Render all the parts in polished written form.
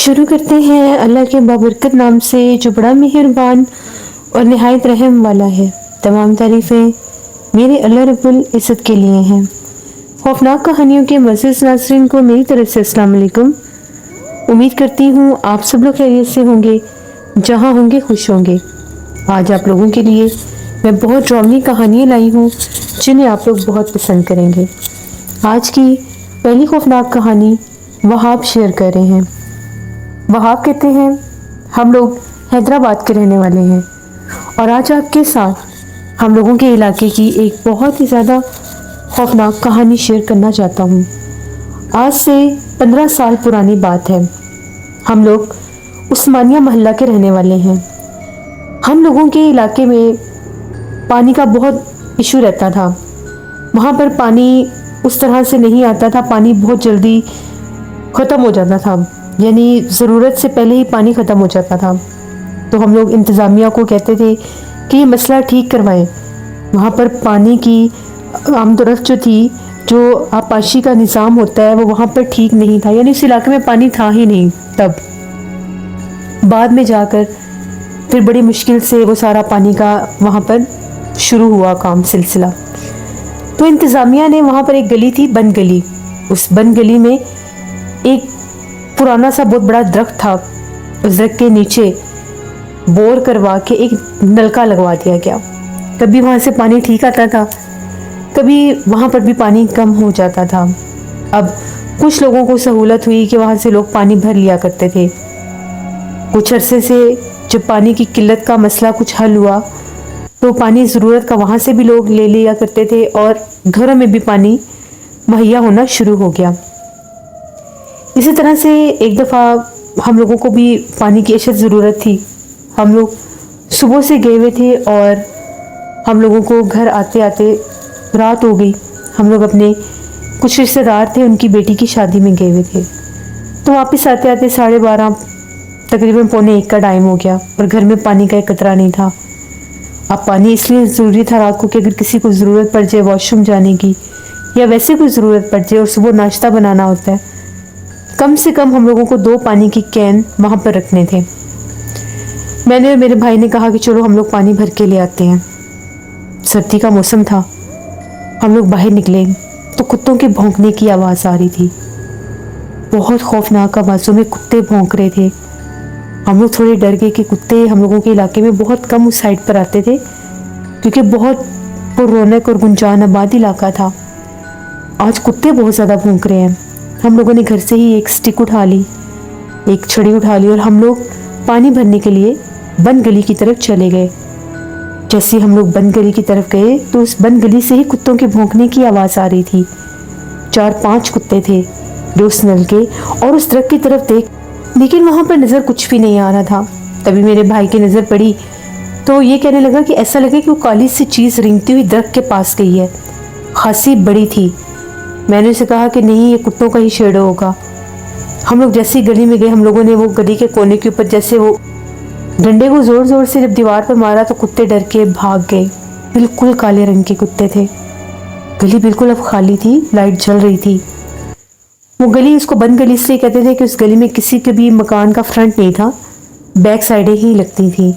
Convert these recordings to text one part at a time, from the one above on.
شروع کرتے ہیں اللہ کے بابرکت نام سے جو بڑا مہربان اور نہایت رحم والا ہے۔ تمام تعریفیں میرے اللہ رب العزت کے لیے ہیں۔ خوفناک کہانیوں کے معزز ناظرین کو میری طرف سے السلام علیکم۔ امید کرتی ہوں آپ سب لوگ خیریت سے ہوں گے، جہاں ہوں گے خوش ہوں گے۔ آج آپ لوگوں کے لیے میں بہت ڈراؤنی کہانیاں لائی ہوں جنہیں آپ لوگ بہت پسند کریں گے۔ آج کی پہلی خوفناک کہانی وہاب شیئر کر رہے ہیں۔ وہاب کہتے ہیں ہم لوگ حیدرآباد کے رہنے والے ہیں اور آج آپ کے ساتھ ہم لوگوں کے علاقے کی ایک بہت ہی زیادہ خوفناک کہانی شیئر کرنا چاہتا ہوں۔ آج سے 15 سال پرانی بات ہے۔ ہم لوگ عثمانیہ محلہ کے رہنے والے ہیں۔ ہم لوگوں کے علاقے میں پانی کا بہت ایشو رہتا تھا۔ وہاں پر پانی اس طرح سے نہیں آتا تھا، پانی بہت جلدی ختم ہو جاتا تھا، یعنی ضرورت سے پہلے ہی پانی ختم ہو جاتا تھا۔ تو ہم لوگ انتظامیہ کو کہتے تھے کہ یہ مسئلہ ٹھیک کروائیں۔ وہاں پر پانی کی عام طرف جو آبپاشی کا نظام ہوتا ہے وہ وہاں پر ٹھیک نہیں تھا، یعنی اس علاقے میں پانی تھا ہی نہیں۔ تب بعد میں جا کر پھر بڑی مشکل سے وہ سارا پانی کا وہاں پر شروع ہوا کام سلسلہ۔ تو انتظامیہ نے وہاں پر ایک گلی تھی، بند گلی۔ اس بند گلی میں ایک پرانا سا بہت بڑا درخت تھا۔ اس درخت کے نیچے بور کروا کے ایک نلکا لگوا دیا گیا۔ کبھی وہاں سے پانی ٹھیک آتا تھا، کبھی وہاں پر بھی پانی کم ہو جاتا تھا۔ اب کچھ لوگوں کو سہولت ہوئی کہ وہاں سے لوگ پانی بھر لیا کرتے تھے۔ کچھ عرصے سے جب پانی کی قلت کا مسئلہ کچھ حل ہوا تو پانی ضرورت کا وہاں سے بھی لوگ لے لیا کرتے تھے اور گھروں میں بھی پانی مہیا ہونا شروع ہو گیا۔ اسی طرح سے ایک دفعہ ہم لوگوں کو بھی پانی کی اشد ضرورت تھی۔ ہم لوگ صبح سے گئے ہوئے تھے اور ہم لوگوں کو گھر آتے آتے رات ہو گئی۔ ہم لوگ اپنے کچھ رشتہ دار تھے، ان کی بیٹی کی شادی میں گئے ہوئے تھے۔ تو واپس آتے آتے 12:30 تقریباً 1:45 کا ٹائم ہو گیا اور گھر میں پانی کا ایک قطرہ نہیں تھا۔ اب پانی اس لیے ضروری تھا رات کو کہ اگر کسی کو ضرورت پڑ جائے واش روم جانے کی یا ویسے کوئی ضرورت پڑ جائے اور صبح ناشتہ بنانا ہوتا ہے، کم سے کم ہم لوگوں کو 2 پانی کی کین وہاں پر رکھنے تھے۔ میں نے اور میرے بھائی نے کہا کہ چلو ہم لوگ پانی بھر کے لے آتے ہیں۔ سردی کا موسم تھا۔ ہم لوگ باہر نکلے تو کتوں کے بھونکنے کی آواز آ رہی تھی۔ بہت خوفناک آوازوں میں کتے بھونک رہے تھے۔ ہم لوگ تھوڑے ڈر گئے کہ کتے ہم لوگوں کے علاقے میں بہت کم اس سائڈ پر آتے تھے کیونکہ بہت پر رونق اور گنجان آباد علاقہ تھا۔ آج کتے بہت زیادہ بھونک رہے ہیں۔ ہم لوگوں نے گھر سے ہی ایک سٹک اٹھا لی، ایک چھڑی اٹھا لی اور ہم لوگ پانی بھرنے کے لیے بند گلی کی طرف چلے گئے۔ جیسے ہم لوگ بند گلی کی طرف گئے تو اس بند گلی سے ہی کتوں کے بھونکنے کی آواز آ رہی تھی۔ 4-5 کتے تھے جو اس نل کے اور اس درخت کی طرف دیکھ، لیکن وہاں پر نظر کچھ بھی نہیں آ رہا تھا۔ تبھی میرے بھائی کی نظر پڑی تو یہ کہنے لگا کہ ایسا لگے کہ وہ کالی سی چیز رینگتی ہوئی درخت کے پاس گئی ہے، خاصی بڑی تھی۔ میں نے اسے کہا کہ نہیں، یہ کتوں کا ہی شیڈو ہوگا۔ ہم لوگ جیسے ہی گلی میں گئے، ہم لوگوں نے وہ گلی کے کونے کے اوپر جیسے وہ ڈنڈے کو زور زور سے جب دیوار پر مارا تو کتے ڈر کے بھاگ گئے۔ بالکل کالے رنگ کے کتے تھے۔ گلی بالکل اب خالی تھی، لائٹ جل رہی تھی۔ وہ گلی، اس کو بند گلی سے کہتے تھے کہ اس گلی میں کسی کے بھی مکان کا فرنٹ نہیں تھا، بیک سائڈیں ہی لگتی تھی۔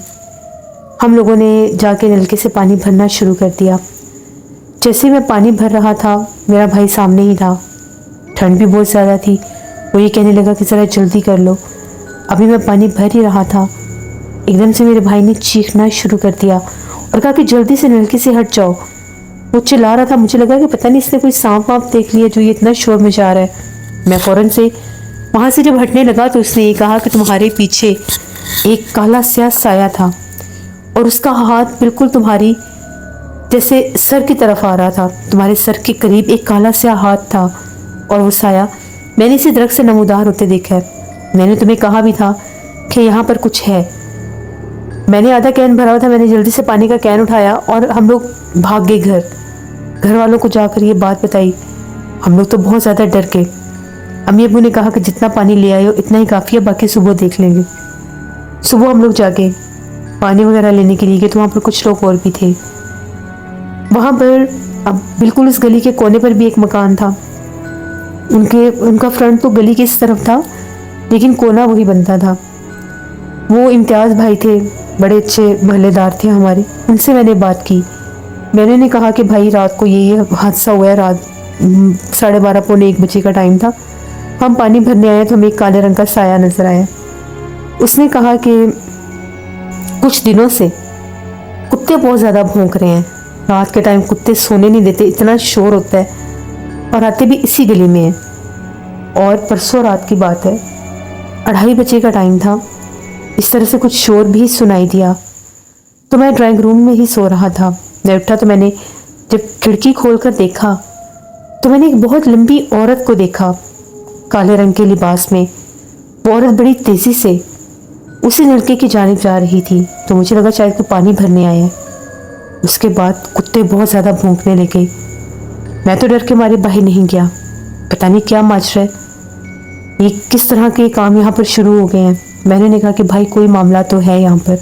ہم لوگوں نے جا کے نلکے سے پانی بھرنا شروع کر دیا۔ جیسے میں پانی بھر رہا تھا، میرا بھائی سامنے ہی تھا۔ ٹھنڈ بھی بہت زیادہ تھی۔ وہ یہ کہنے لگا کہ ذرا جلدی کر لو۔ ابھی میں پانی بھر ہی رہا تھا، ایک دم سے میرے بھائی نے چیخنا شروع کر دیا اور کہا کہ جلدی سے نلکے سے ہٹ جاؤ۔ وہ چلا رہا تھا، مجھے لگا کہ پتہ نہیں اس نے کوئی سانپ وانپ دیکھ لیا جو یہ اتنا شور مچا رہا ہے۔ میں فوراً سے وہاں سے جب ہٹنے لگا تو اس نے یہ کہا کہ تمہارے پیچھے ایک کالا سیاہ سایہ تھا اور اس کا ہاتھ بالکل تمہاری جیسے سر کی طرف آ رہا تھا، تمہارے سر کے قریب ایک کالا سیاہ ہاتھ تھا اور وہ سایہ میں نے اسی درخت سے نمودار ہوتے دیکھا ہے۔ میں نے تمہیں کہا بھی تھا کہ یہاں پر کچھ ہے۔ میں نے آدھا کین بھرا ہوا تھا، میں نے جلدی سے پانی کا کین اٹھایا اور ہم لوگ بھاگ گئے گھر والوں کو جا کر یہ بات بتائی۔ ہم لوگ تو بہت زیادہ ڈر گئے۔ امی ابو نے کہا کہ جتنا پانی لے آئے ہو اتنا ہی کافی ہے، باقی صبح دیکھ لیں گے۔ صبح ہم لوگ جا کے پانی وغیرہ لینے کے لیے گئے تو وہاں پر کچھ لوگ اور بھی تھے۔ وہاں پر اب بالکل اس گلی کے کونے پر بھی ایک مکان تھا۔ ان کا فرنٹ تو گلی کی اس طرف تھا لیکن کونا وہی بنتا تھا۔ وہ امتیاز بھائی تھے، بڑے اچھے محلے دار تھے ہمارے، ان سے میں نے بات کی۔ میں نے کہا کہ بھائی رات کو یہ حادثہ ہوا ہے، رات 12:30 پونے 1 بجے کا ٹائم تھا، ہم پانی بھرنے آئے تو ہمیں ایک کالے رنگ کا سایہ نظر آیا۔ اس نے کہا کہ کچھ دنوں سے کتے بہت زیادہ بھونک رہے ہیں، رات کے ٹائم کتے سونے نہیں دیتے، اتنا شور ہوتا ہے، اور آتے بھی اسی گلی میں ہیں۔ اور پرسوں رات کی بات ہے، 2:30 بجے کا ٹائم تھا، اس طرح سے کچھ شور بھی سنائی دیا۔ تو میں ڈرائنگ روم میں ہی سو رہا تھا، میں اٹھا تو میں نے جب کھڑکی کھول کر دیکھا تو میں نے ایک بہت لمبی عورت کو دیکھا کالے رنگ کے لباس میں۔ وہ عورت بڑی تیزی سے اسی نلکے کی جانب جا رہی تھی، تو مجھے لگا شاید کوئی پانی بھرنے آیا ہے۔ اس کے بعد کتے بہت زیادہ بھونکنے لگے، میں تو ڈر کے مارے باہر نہیں گیا، پتہ نہیں کیا ماجرا ہے، یہ کس طرح کے کام یہاں پر شروع ہو گئے ہیں۔ میں نے کہا کہ بھائی کوئی معاملہ تو ہے یہاں پر،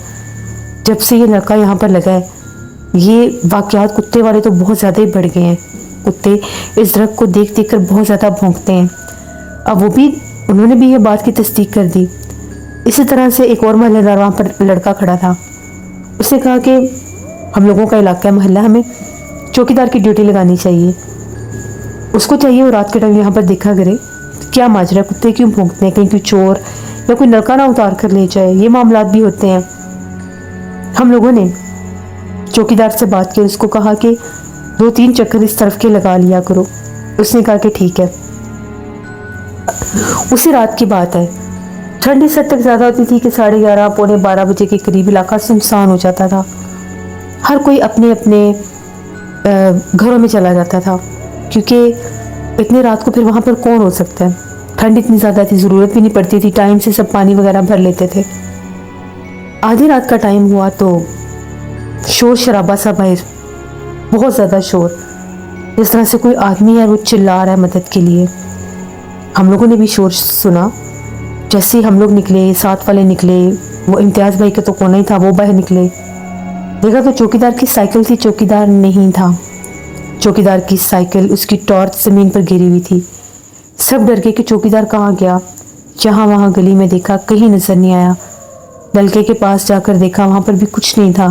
جب سے یہ لڑکا یہاں پر لگا ہے یہ واقعات کتے والے تو بہت زیادہ ہی بڑھ گئے ہیں، کتے اس درخت کو دیکھ دیکھ کر بہت زیادہ بھونکتے ہیں۔ اب انہوں نے بھی یہ بات کی تصدیق کر دی۔ اسی طرح سے ایک اور محلے دار وہاں پر لڑکا کھڑا تھا، اس نے کہا کہ ہم لوگوں کا علاقہ ہے محلہ، ہمیں چوکیدار کی ڈیوٹی لگانی چاہیے، اس کو چاہیے وہ رات کے ٹائم یہاں پر دیکھا کرے کیا ماجرا، کتے کیوں بھونکتے ہیں، کہیں کوئی چور یا کوئی لڑکا نہ اتار کر لے جائے، یہ معاملات بھی ہوتے ہیں۔ ہم لوگوں نے چوکیدار سے بات کی، اس کو کہا کہ 2-3 چکر اس طرف کے لگا لیا کرو۔ اس نے کہا کہ ٹھیک ہے۔ اسی رات کی بات ہے، ٹھنڈ اس حد تک زیادہ ہوتی تھی کہ 11:30 پونے 12 بجے کے قریب علاقہ سنسان ہو جاتا تھا، ہر کوئی اپنے اپنے گھروں میں چلا جاتا تھا، کیونکہ اتنے رات کو پھر وہاں پر کون ہو سکتا ہے، ٹھنڈ اتنی زیادہ تھی، ضرورت بھی نہیں پڑتی تھی، ٹائم سے سب پانی وغیرہ بھر لیتے تھے۔ آدھی رات کا ٹائم ہوا تو شور شرابہ سا باہر، بہت زیادہ شور، جس طرح سے کوئی آدمی ہے وہ چلا رہا ہے مدد کے لیے۔ ہم لوگوں نے بھی شور سنا، جیسے ہی ہم لوگ نکلے، ساتھ والے نکلے، وہ امتیاز بھائی کا تو کونا ہی تھا، وہ باہر نکلے، دیکھا تو چوکیدار کی سائیکل تھی، چوکیدار نہیں تھا، چوکیدار کی سائیکل، اس کی ٹارچ زمین پر گری ہوئی تھی۔ سب ڈر گئے کہ چوکیدار کہاں گیا، جہاں وہاں گلی میں دیکھا کہیں نظر نہیں آیا، نلکے کے پاس جا کر دیکھا وہاں پر بھی کچھ نہیں تھا،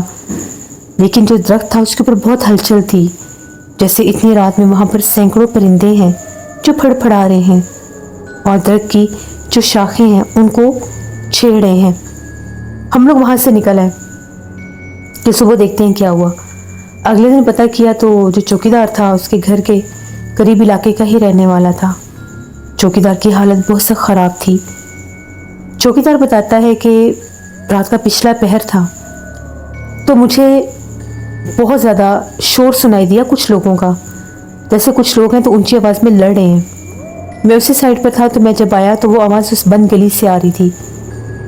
لیکن جو درخت تھا اس کے اوپر بہت ہلچل تھی، جیسے اتنی رات میں وہاں پر سینکڑوں پرندے ہیں جو پھڑ پھڑا رہے ہیں اور درخت کی جو شاخیں ہیں ان کو چھیڑ رہے ہیں۔ ہم لوگ وہاں سے نکل آئے کہ صبح دیکھتے ہیں کیا ہوا۔ اگلے دن پتہ کیا تو جو چوکیدار تھا اس کے گھر کے قریب علاقے کا ہی رہنے والا تھا۔ چوکیدار کی حالت بہت سخت خراب تھی۔ چوکیدار بتاتا ہے کہ رات کا پچھلا پہر تھا تو مجھے بہت زیادہ شور سنائی دیا کچھ لوگوں کا، جیسے کچھ لوگ ہیں تو اونچی آواز میں لڑ رہے ہیں۔ میں اسی سائڈ پر تھا تو میں جب آیا تو وہ آواز اس بند گلی سے آ رہی تھی۔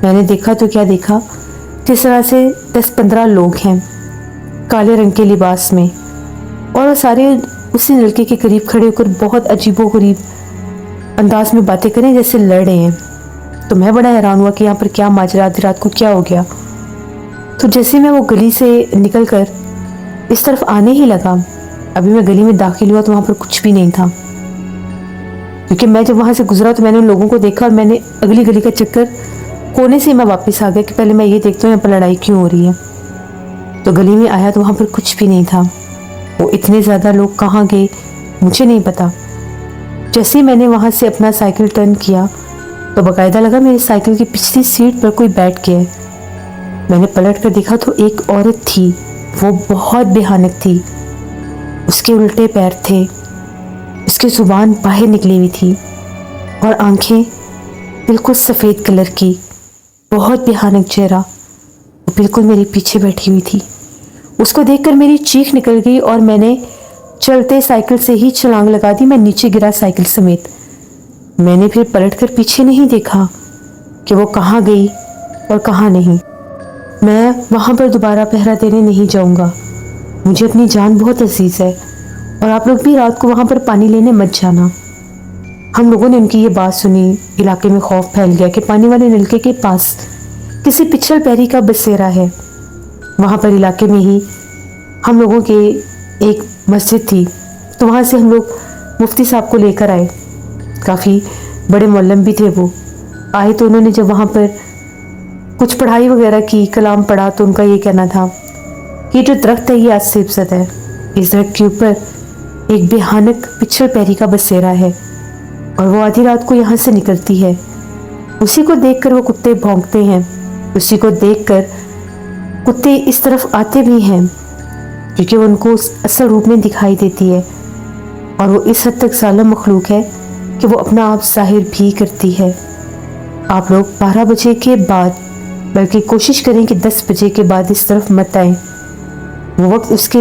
میں نے دیکھا تو کیا دیکھا، جس طرح سے 10-15 لوگ ہیں کالے رنگ کے لباس میں، اور وہ سارے اسی نلکے کے قریب کھڑے ہو کر بہت عجیب و غریب انداز میں باتیں کریں جیسے لڑ رہے ہیں۔ تو میں بڑا حیران ہوا کہ یہاں پر کیا ماجرا، آدھی رات کو کیا ہو گیا۔ تو جیسے میں وہ گلی سے نکل کر اس طرف آنے ہی لگا، ابھی میں گلی میں داخل ہوا تو وہاں پر کچھ بھی نہیں تھا، کیونکہ میں جب وہاں سے گزرا تو میں نے ان لوگوں کو دیکھا اور میں نے اگلی گلی کا چکر کونے سے میں واپس آ گیا کہ پہلے میں یہ دیکھتا ہوں یہاں پر لڑائی کیوں ہو رہی ہے۔ تو گلی میں آیا تو وہاں پر کچھ بھی نہیں تھا، وہ اتنے زیادہ لوگ کہاں گئے مجھے نہیں پتا۔ جیسے ہی میں نے وہاں سے اپنا سائیکل ٹرن کیا تو باقاعدہ لگا میری سائیکل کی پچھلی سیٹ پر کوئی بیٹھ گیا ہے۔ میں نے پلٹ کر دیکھا تو ایک عورت تھی، وہ بہت بھیانک تھی، اس کے الٹے پیر تھے، اس کی زبان باہر نکلی ہوئی تھی اور آنکھیں بالکل سفید کلر کی، بہت بھیانک چہرہ، وہ بالکل میرے پیچھے بیٹھی ہوئی تھی۔ اس کو دیکھ کر میری چیخ نکل گئی اور میں نے چلتے سائیکل سے ہی چھلانگ لگا دی، میں نیچے گرا سائیکل سمیت۔ میں نے پھر پلٹ کر پیچھے نہیں دیکھا کہ وہ کہاں گئی اور کہاں نہیں۔ میں وہاں پر دوبارہ پہرا دینے نہیں جاؤں گا، مجھے اپنی جان بہت عزیز ہے، اور آپ لوگ بھی رات کو وہاں پر پانی لینے مت جانا۔ ہم لوگوں نے ان کی یہ بات سنی، علاقے میں خوف پھیل گیا کہ پانی والے نلکے کے پاس کسی پچھل پیری کا بسیرا ہے۔ وہاں پر علاقے میں ہی ہم لوگوں کے ایک مسجد تھی، تو وہاں سے ہم لوگ مفتی صاحب کو لے کر آئے، کافی بڑے معلم بھی تھے وہ۔ آئے تو انہوں نے جب وہاں پر کچھ پڑھائی وغیرہ کی، کلام پڑھا، تو ان کا یہ کہنا تھا کہ جو درخت ہے یہ آج سے افسد ہے، اس درخت کے اوپر ایک بھیانک پچھل پیری کا بسیرا ہے اور وہ آدھی رات کو یہاں سے نکلتی ہے۔ اسی کو دیکھ کر وہ کتے بھونکتے ہیں، اسی کو دیکھ کر کتے اس طرف آتے بھی ہیں کیونکہ وہ ان کو اصل روپ میں دکھائی دیتی ہے، اور وہ اس حد تک ظالم مخلوق ہے کہ وہ اپنا آپ ظاہر بھی کرتی ہے۔ آپ لوگ 12 بجے کے بعد، بلکہ کوشش کریں کہ 10 بجے کے بعد اس طرف مت آئیں، وہ وقت اس کے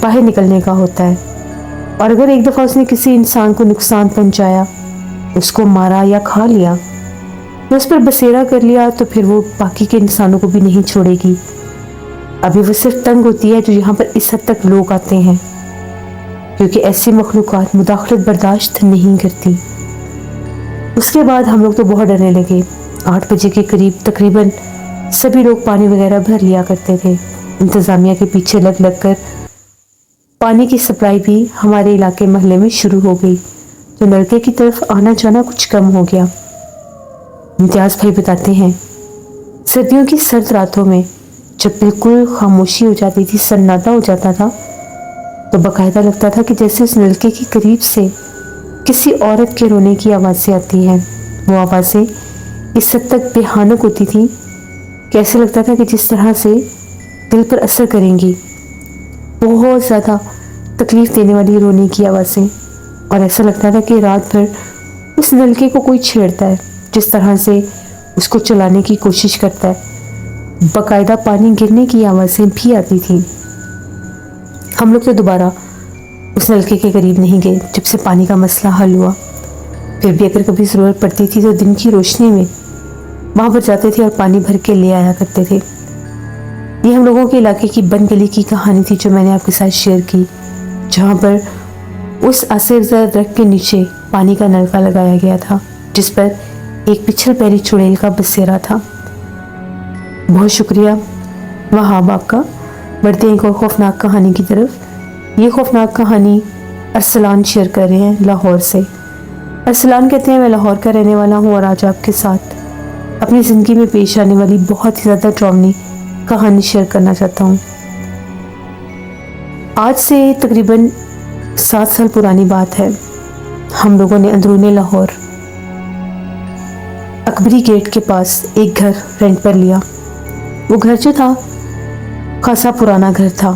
باہر نکلنے کا ہوتا ہے، اور اگر ایک دفعہ اس نے کسی انسان کو نقصان پہنچایا، اس کو مارا یا کھا لیا یا اس پر بسیرا کر لیا، تو پھر وہ باقی کے انسانوں کو بھی نہیں چھوڑے گی۔ ابھی وہ صرف تنگ ہوتی ہے جو یہاں پر اس حد تک لوگ آتے ہیں، کیونکہ ایسی مخلوقات مداخلت برداشت نہیں کرتی۔ اس کے بعد ہم لوگ تو بہت ڈرنے لگے۔ 8 بجے کے قریب تقریباً سبھی لوگ پانی وغیرہ بھر لیا کرتے تھے۔ انتظامیہ کے پیچھے لگ لگ کر پانی کی سپلائی بھی ہمارے علاقے محلے میں شروع ہو گئی، تو نلکے کی طرف آنا جانا کچھ کم ہو گیا۔ امتیاز بھائی بتاتے ہیں، سردیوں کی سرد راتوں میں جب بالکل خاموشی ہو جاتی تھی، سناٹا ہو جاتا تھا، تو باقاعدہ لگتا تھا کہ جیسے اس نلکے کے قریب سے کسی عورت کے رونے کی آوازیں آتی ہیں۔ وہ آوازیں اس حد تک بھیانک ہوتی تھیں کہ ایسے لگتا تھا کہ جس طرح سے دل پر اثر کریں گی، بہت زیادہ تکلیف دینے والی رونے کی آوازیں، اور ایسا لگتا تھا کہ رات بھر اس نلکے کو کوئی چھیڑتا ہے، جس طرح سے اس کو چلانے کی کوشش کرتا ہے۔ باقاعدہ پانی گرنے کی آوازیں بھی آتی تھیں۔ ہم لوگ تو دوبارہ اس نلکے کے قریب نہیں گئے جب سے پانی کا مسئلہ حل ہوا۔ پھر بھی اگر کبھی ضرورت پڑتی تھی تو دن کی روشنی میں وہاں پر جاتے تھے اور پانی بھر کے لے آیا کرتے تھے۔ یہ ہم لوگوں کے علاقے کی بند گلی کی کہانی تھی جو میں نے آپ کے ساتھ شیئر کی، جہاں پر اس آصف زدہ درخت کے نیچے پانی کا نلکا لگایا گیا تھا، جس پر ایک پچھل پیری چڑیل کا بسیرا تھا۔ بہت شکریہ وہاب آپ کا۔ بڑھتے ہیں ایک اور خوفناک کہانی کی طرف۔ یہ خوفناک کہانی ارسلان شیئر کر رہے ہیں لاہور سے۔ ارسلان کہتے ہیں، میں لاہور کا رہنے والا ہوں اور آج آپ کے ساتھ اپنی زندگی میں پیش آنے والی بہت ہی زیادہ ڈراؤنی کہانی شیئر کرنا چاہتا ہوں۔ آج سے تقریباً 7 سال پرانی بات ہے۔ ہم لوگوں نے اندرون لاہور اکبری گیٹ کے پاس ایک گھر رینٹ پر لیا۔ وہ گھر جو تھا خاصا پرانا گھر تھا،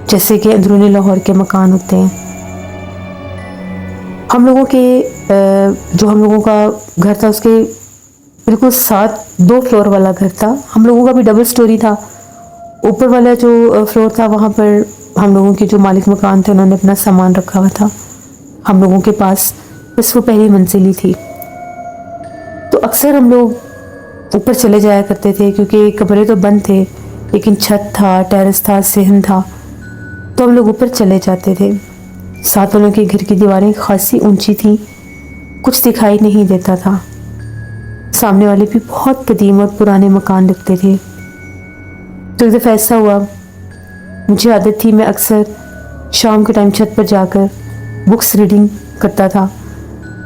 جیسے کہ اندرون لاہور کے مکان ہوتے ہیں۔ ہم لوگوں کا گھر تھا، اس کے بالکل ساتھ 2 فلور والا گھر تھا۔ ہم لوگوں کا بھی ڈبل سٹوری تھا۔ اوپر والا جو فلور تھا وہاں پر ہم لوگوں کے جو مالک مکان تھے انہوں نے اپنا سامان رکھا ہوا تھا۔ ہم لوگوں کے پاس بس وہ پہلی منزل ہی تھی، تو اکثر ہم لوگ اوپر چلے جایا کرتے تھے کیونکہ کمرے تو بند تھے، لیکن چھت تھا، ٹیرس تھا، صحن تھا، تو ہم لوگ اوپر چلے جاتے تھے۔ ساتھ والوں کے گھر کی دیواریں خاصی اونچی تھیں، کچھ دکھائی نہیں دیتا تھا۔ سامنے والے بھی بہت قدیم اور پرانے مکان لگتے تھے۔ تو ایک دفعہ ایسا ہوا، مجھے عادت تھی میں اکثر شام کے ٹائم چھت پر جا کر بکس ریڈنگ کرتا تھا۔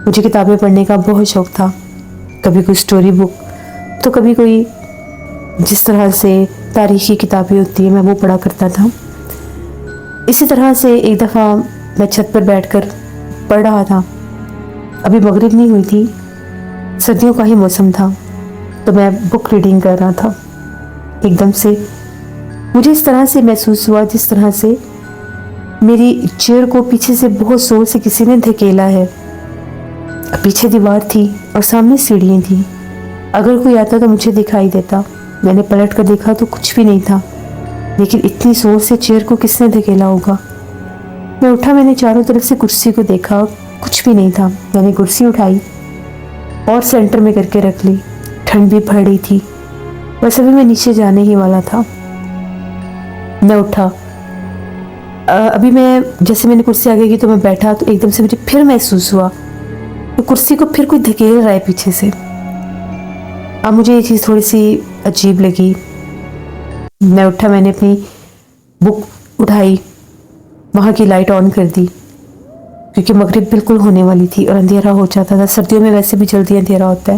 مجھے کتابیں پڑھنے کا بہت شوق تھا، کبھی کوئی سٹوری بک تو کبھی کوئی جس طرح سے تاریخی کتابیں ہوتی ہیں میں وہ پڑھا کرتا تھا۔ اسی طرح سے ایک دفعہ میں چھت پر بیٹھ کر پڑھ رہا تھا، ابھی مغرب نہیں ہوئی تھی، سردیوں کا ہی موسم تھا، تو میں بک ریڈنگ کر رہا تھا۔ ایک دم سے مجھے اس طرح سے محسوس ہوا جس طرح سے میری چیئر کو پیچھے سے بہت زور سے کسی نے دھکیلا ہے۔ پیچھے دیوار تھی اور سامنے سیڑھیاں تھیں، اگر کوئی آتا تو مجھے دکھائی دیتا۔ میں نے پلٹ کر دیکھا تو کچھ بھی نہیں تھا، لیکن اتنی زور سے چیئر کو کس نے دھکیلا ہوگا۔ میں اٹھا، میں نے چاروں طرف سے کرسی کو دیکھا، کچھ بھی نہیں تھا۔ میں نے کرسی اٹھائی اور سینٹر میں کر کے رکھ لی۔ ٹھنڈ بھی پڑ رہی تھی، بس ابھی میں نیچے جانے ہی والا تھا۔ میں اٹھا، ابھی جیسے میں نے کرسی آگے کی تو میں بیٹھا، تو ایک دم سے مجھے پھر محسوس ہوا کہ کرسی کو پھر کوئی دھکیل رہا ہے پیچھے سے۔ اب مجھے یہ چیز تھوڑی سی عجیب لگی۔ میں اٹھا، میں نے اپنی بک اٹھائی، وہاں کی لائٹ آن کر دی کیونکہ مغرب بالکل ہونے والی تھی اور اندھیرا ہو جاتا تھا۔ سردیوں میں ویسے بھی جلدی اندھیرا ہوتا ہے۔